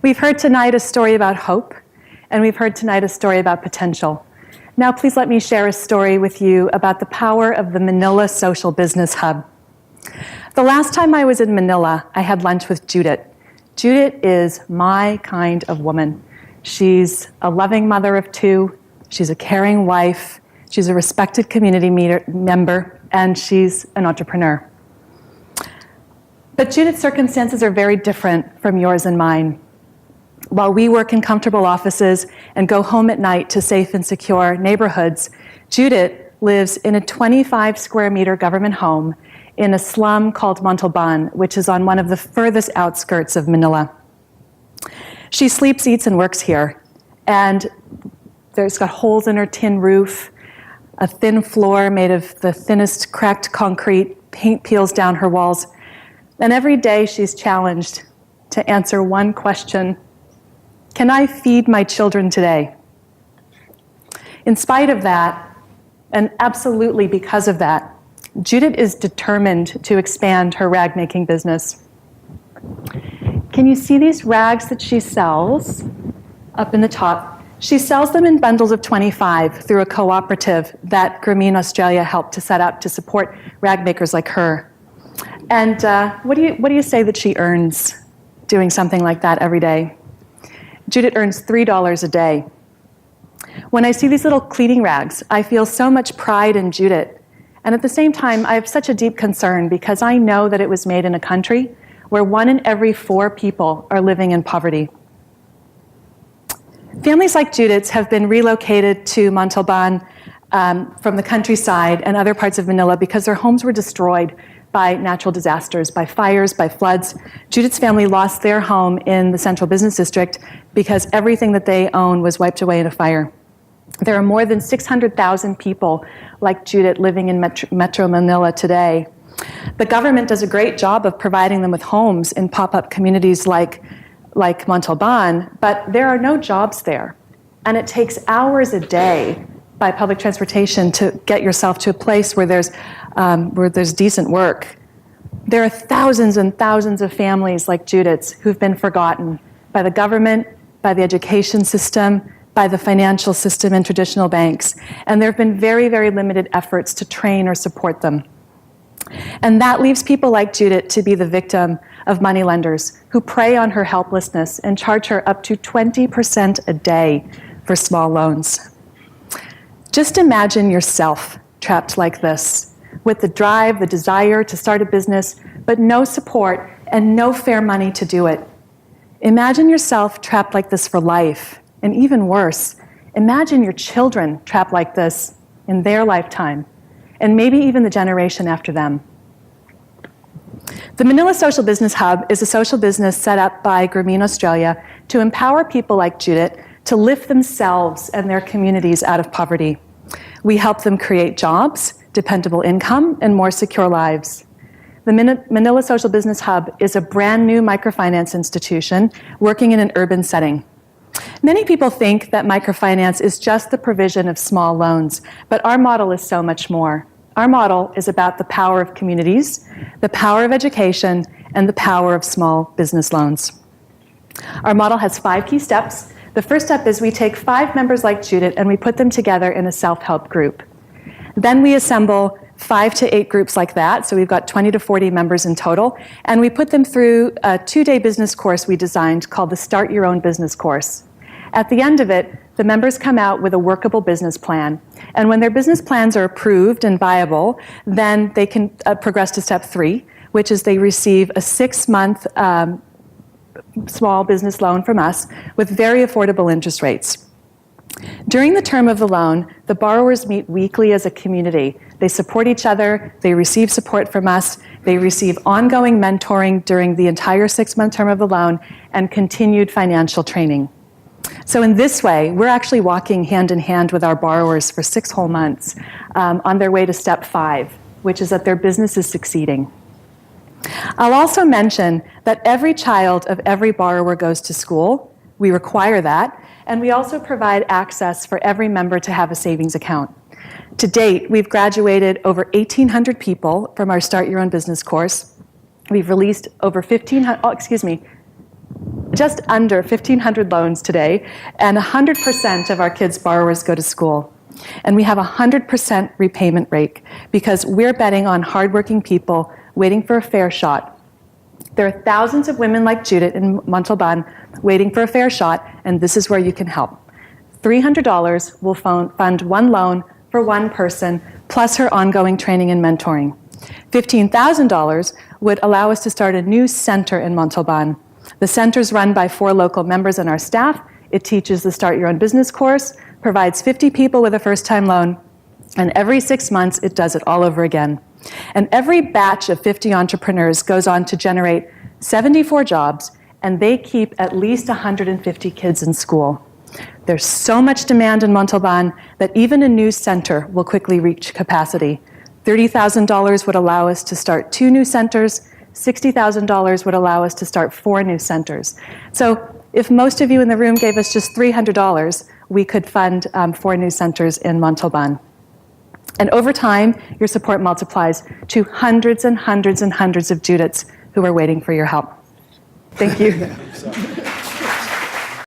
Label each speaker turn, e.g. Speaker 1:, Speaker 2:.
Speaker 1: We've heard tonight a story about hope, and we've heard tonight a story about potential. Now, please let me share a story with you about the power of the Manila Social Business Hub. The last time I was in Manila, I had lunch with Judith. Judith is my kind of woman. She's a loving mother of two, she's a caring wife, she's a respected community member, and she's an entrepreneur. But Judith's circumstances are very different from yours and mine. While we work in comfortable offices and go home at night to safe and secure neighborhoods, Judith lives in a 25 square meter government home in a slum called Montalban, which is on one of the furthest outskirts of Manila. She sleeps, eats, and works here. And there's got holes in her tin roof, a thin floor made of the thinnest cracked concrete, paint peels down her walls. And every day she's challenged to answer one question: can I feed my children today? In spite of that, and absolutely because of that, Judith is determined to expand her rag-making business. Can you see these rags that she sells up in the top? She sells them in bundles of 25 through a cooperative that Grameen, Australia helped to set up to support rag makers like her. And what do you say that she earns doing something like that every day? Judith earns $3 a day. When I see these little cleaning rags, I feel so much pride in Judith. And at the same time, I have such a deep concern because I know that it was made in a country where 1 in every 4 people are living in poverty. Families like Judith's have been relocated to Montalban from the countryside and other parts of Manila because their homes were destroyed by natural disasters, by fires, by floods. Judith's family lost their home in the Central Business District because everything that they own was wiped away in a fire. There are more than 600,000 people like Judith living in Metro Manila today. The government does a great job of providing them with homes in pop-up communities like Montalban, but there are no jobs there. And it takes hours a day by public transportation to get yourself to a place where there's decent work. There are thousands and thousands of families like Judith's who've been forgotten by the government, by the education system, by the financial system and traditional banks. And there have been very, very limited efforts to train or support them. And that leaves people like Judith to be the victim of moneylenders who prey on her helplessness and charge her up to 20% a day for small loans. Just imagine yourself trapped like this, with the drive, the desire to start a business, but no support and no fair money to do it. Imagine yourself trapped like this for life, and even worse, imagine your children trapped like this in their lifetime, and maybe even the generation after them. The Manila Social Business Hub is a social business set up by Grameen, Australia to empower people like Judith to lift themselves and their communities out of poverty. We help them create jobs, dependable income, and more secure lives. The Manila Social Business Hub is a brand new microfinance institution working in an urban setting. Many people think that microfinance is just the provision of small loans, but our model is so much more. Our model is about the power of communities, the power of education, and the power of small business loans. Our model has 5 key steps. The first step is we take 5 members like Judith and we put them together in a self-help group. Then we assemble 5 to 8 groups like that, so we've got 20 to 40 members in total, and we put them through a 2-day business course we designed called the Start Your Own Business course. At the end of it, the members come out with a workable business plan. And when their business plans are approved and viable, then they can progress to step 3, which is they receive a 6-month small business loan from us with very affordable interest rates. During the term of the loan, the borrowers meet weekly as a community. They support each other, they receive support from us, they receive ongoing mentoring during the entire 6-month term of the loan, and continued financial training. So in this way, we're actually walking hand in hand with our borrowers for 6 whole months on their way to step 5, which is that their business is succeeding. I'll also mention that every child of every borrower goes to school. We require that. And we also provide access for every member to have a savings account. To date, we've graduated over 1,800 people from our Start Your Own Business course. We've released over just under 1,500 loans today, and 100% of our kids' borrowers go to school. And we have a 100% repayment rate because we're betting on hardworking people waiting for a fair shot. There are thousands of women like Judith in Montalban waiting for a fair shot, and this is where you can help. $300 will fund one loan for one person, plus her ongoing training and mentoring. $15,000 would allow us to start a new center in Montalban. The center is run by 4 local members on our staff. It teaches the Start Your Own Business course, provides 50 people with a first-time loan, and every 6 months it does it all over again. And every batch of 50 entrepreneurs goes on to generate 74 jobs, and they keep at least 150 kids in school. There's so much demand in Montalban that even a new center will quickly reach capacity. $30,000 would allow us to start 2 new centers. $60,000 would allow us to start 4 new centers. So if most of you in the room gave us just $300, we could fund 4 new centers in Montalban. And over time, your support multiplies to hundreds and hundreds and hundreds of Judiths who are waiting for your help. Thank you.